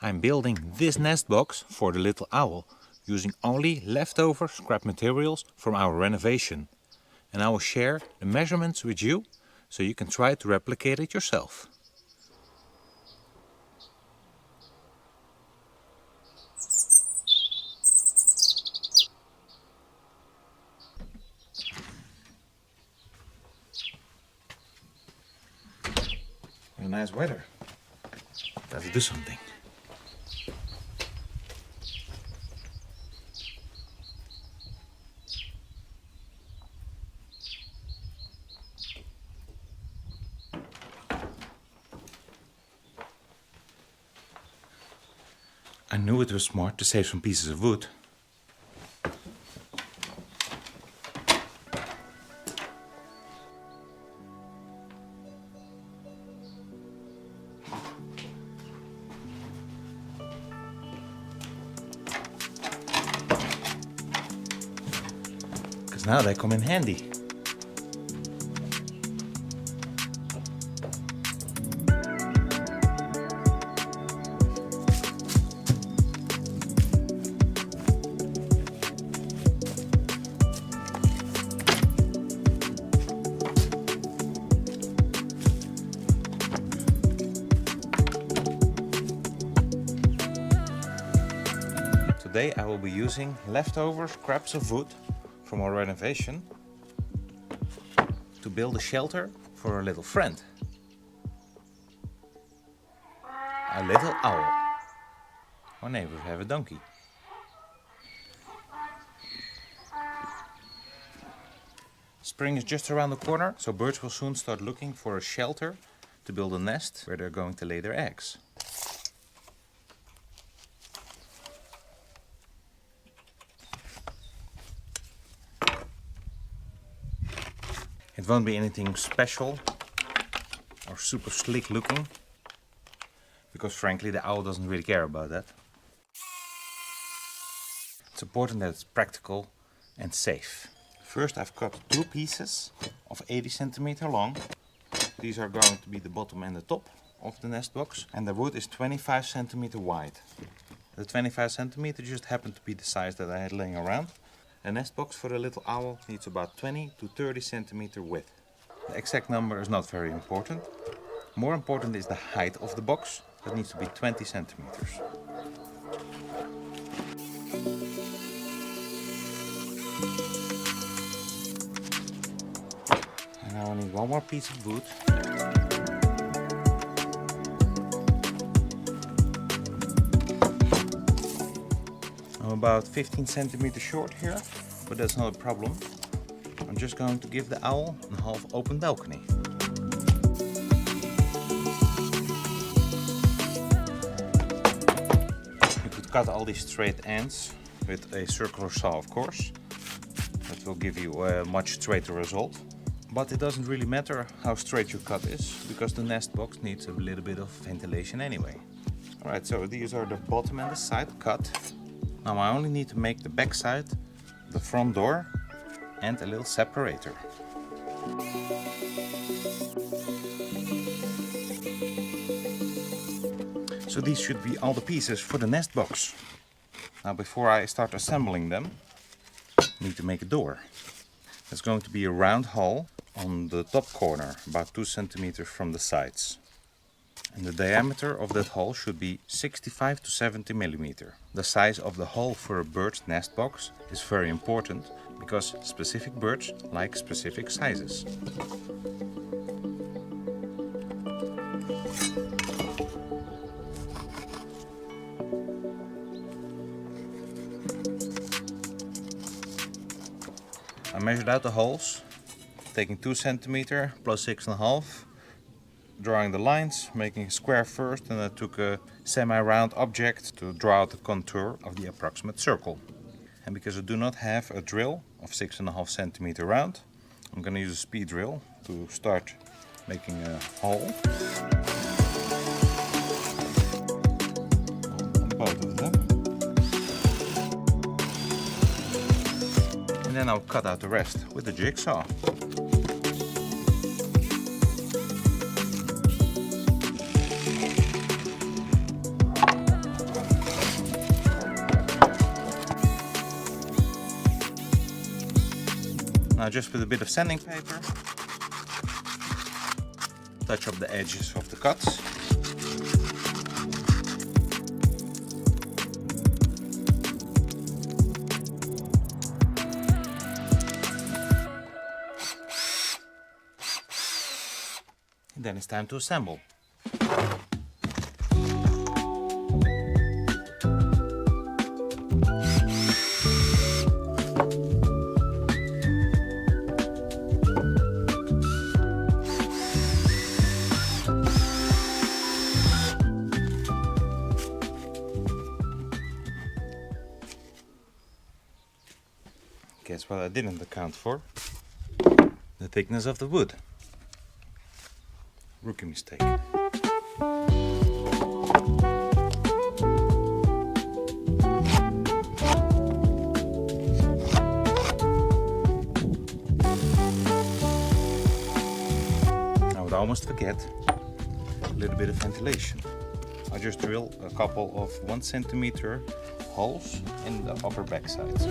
I'm building this nest box for the little owl using only leftover scrap materials from our renovation. And I will share the measurements with you so you can try to replicate it yourself. What a nice weather. Let's do something. I knew it was smart to save some pieces of wood. Because now they come in handy. Today I will be using leftover scraps of wood from our renovation to build a shelter for a little friend. A little owl. Our neighbors have a donkey. Spring is just around the corner, so birds will soon start looking for a shelter to build a nest where they're going to lay their eggs. It won't be anything special or super sleek looking, because frankly the owl doesn't really care about that. It's important that it's practical and safe. First I've cut two pieces of 80 centimeter long. These are going to be the bottom and the top of the nest box, and the wood is 25 centimeter wide. The 25 centimeter just happened to be the size that I had laying around. A nest box for the little owl needs about 20 to 30 centimeter width. The exact number is not very important. More important is the height of the box. That needs to be 20 centimeters. And now I need one more piece of wood. I'm about 15 centimeters short here, but that's not a problem. I'm just going to give the owl a half open balcony. You could cut all these straight ends with a circular saw, of course. That will give you a much straighter result. But it doesn't really matter how straight your cut is, because the nest box needs a little bit of ventilation anyway. Alright, so these are the bottom and the side cut. Now I only need to make the back side, the front door and a little separator. So these should be all the pieces for the nest box. Now before I start assembling them, I need to make a door. It's going to be a round hole on the top corner, about 2 centimeters from the sides. And the diameter of that hole should be 65 to 70 millimeter. The size of the hole for a bird's nest box is very important, because specific birds like specific sizes. I measured out the holes, taking 2 centimeter plus 6.5. Drawing the lines, making a square first, and I took a semi-round object to draw out the contour of the approximate circle. And because I do not have a drill of 6.5 centimeter round, I'm going to use a speed drill to start making a hole on both of them. And then I'll cut out the rest with the jigsaw. Now just with a bit of sanding paper, touch up the edges of the cuts. And then it's time to assemble. Guess what I didn't account for? The thickness of the wood. Rookie mistake. I would almost forget a little bit of ventilation. I just drill a couple of 1 centimeter holes in the upper back sides.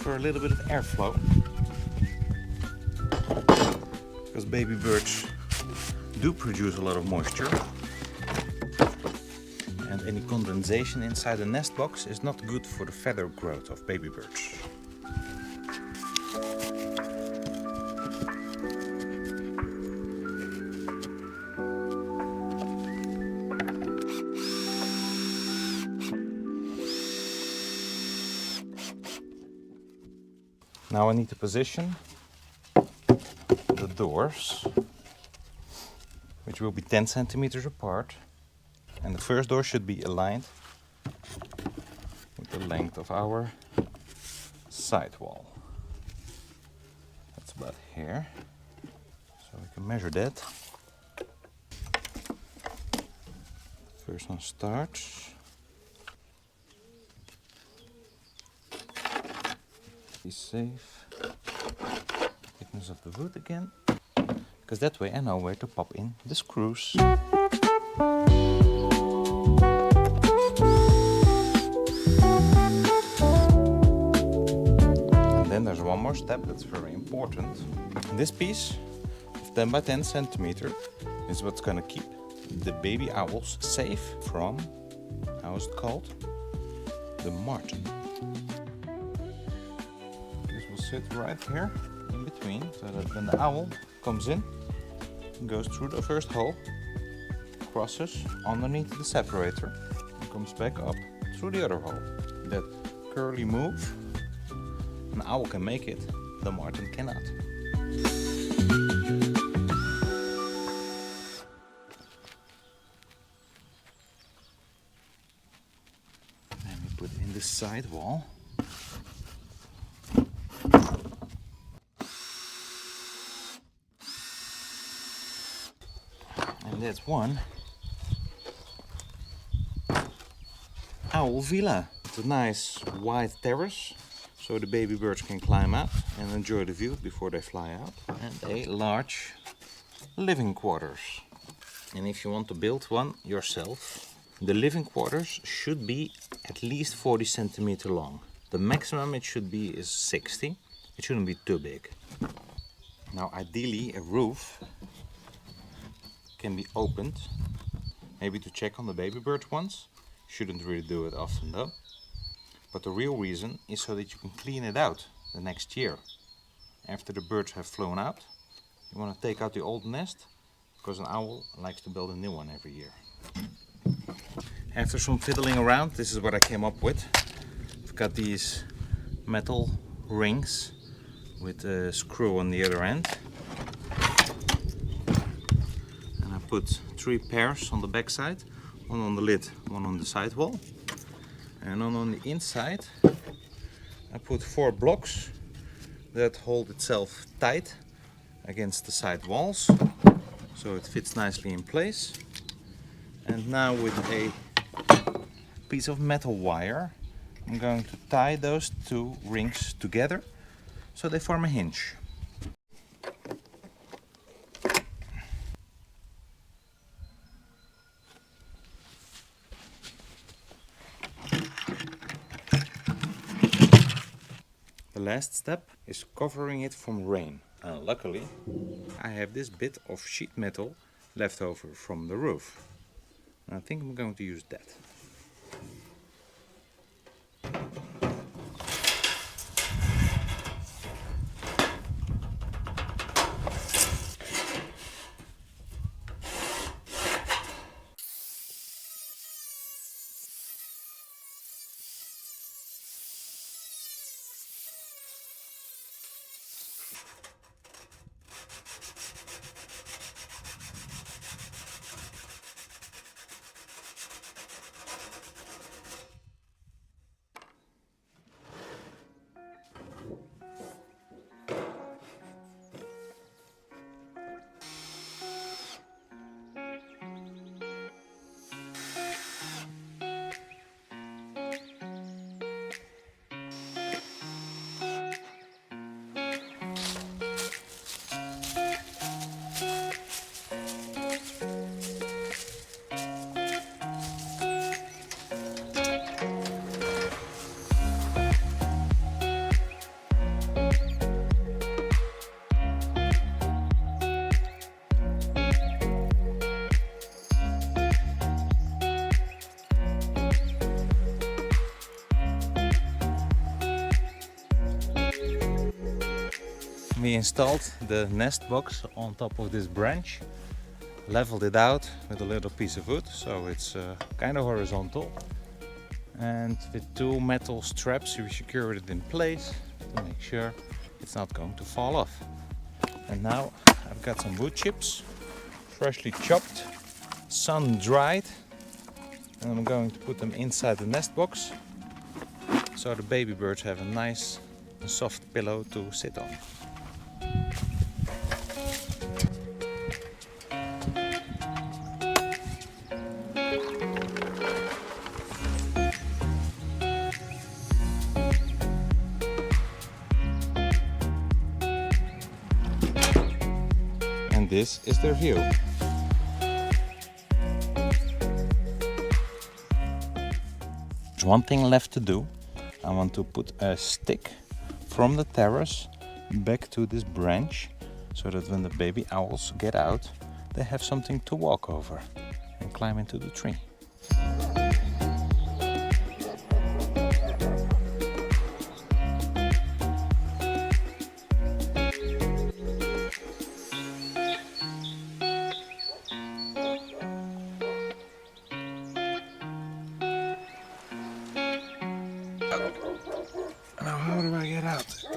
For a little bit of airflow, because baby birds do produce a lot of moisture, and any condensation inside the nest box is not good for the feather growth of baby birds. Now I need to position the doors, which will be 10 centimeters apart, and the first door should be aligned with the length of our sidewall. That's about here, so we can measure that. First one starts. Be safe. Thickness of the wood again, because that way I know where to pop in the screws. And then there's one more step that's very important. This piece of 10 by 10 centimeter is what's gonna keep the baby owls safe from, how is it called? The marten. Sit right here in between, so that when the owl comes in, it goes through the first hole, crosses underneath the separator, and comes back up through the other hole. That curly move, an owl can make it, the marten cannot. And we put in the side wall. And that's one owl villa. It's a nice wide terrace, so the baby birds can climb up and enjoy the view before they fly out. And a large living quarters. And if you want to build one yourself, the living quarters should be at least 40 centimeters long. The maximum it should be is 60. It shouldn't be too big. Now ideally a roof can be opened, maybe to check on the baby birds once. Shouldn't really do it often though. But the real reason is so that you can clean it out the next year. After the birds have flown out, you want to take out the old nest, because an owl likes to build a new one every year. After some fiddling around, this is what I came up with. I've got these metal rings with a screw on the other end. Put 3 pairs on the back side, one on the lid, one on the side wall, and on the inside I put 4 blocks that hold itself tight against the side walls, so it fits nicely in place. And now with a piece of metal wire I'm going to tie those 2 rings together so they form a hinge. last step is covering it from rain. And luckily, I have this bit of sheet metal left over from the roof. And I think I'm going to use that. We installed the nest box on top of this branch, leveled it out with a little piece of wood, so it's kind of horizontal. And with two metal straps we secured it in place to make sure it's not going to fall off. And now I've got some wood chips, freshly chopped, sun dried, and I'm going to put them inside the nest box so the baby birds have a nice soft pillow to sit on. And this is their view. There's one thing left to do. I want to put a stick from the terrace back to this branch so that when the baby owls get out, they have something to walk over and climb into the tree. Now how do I get out?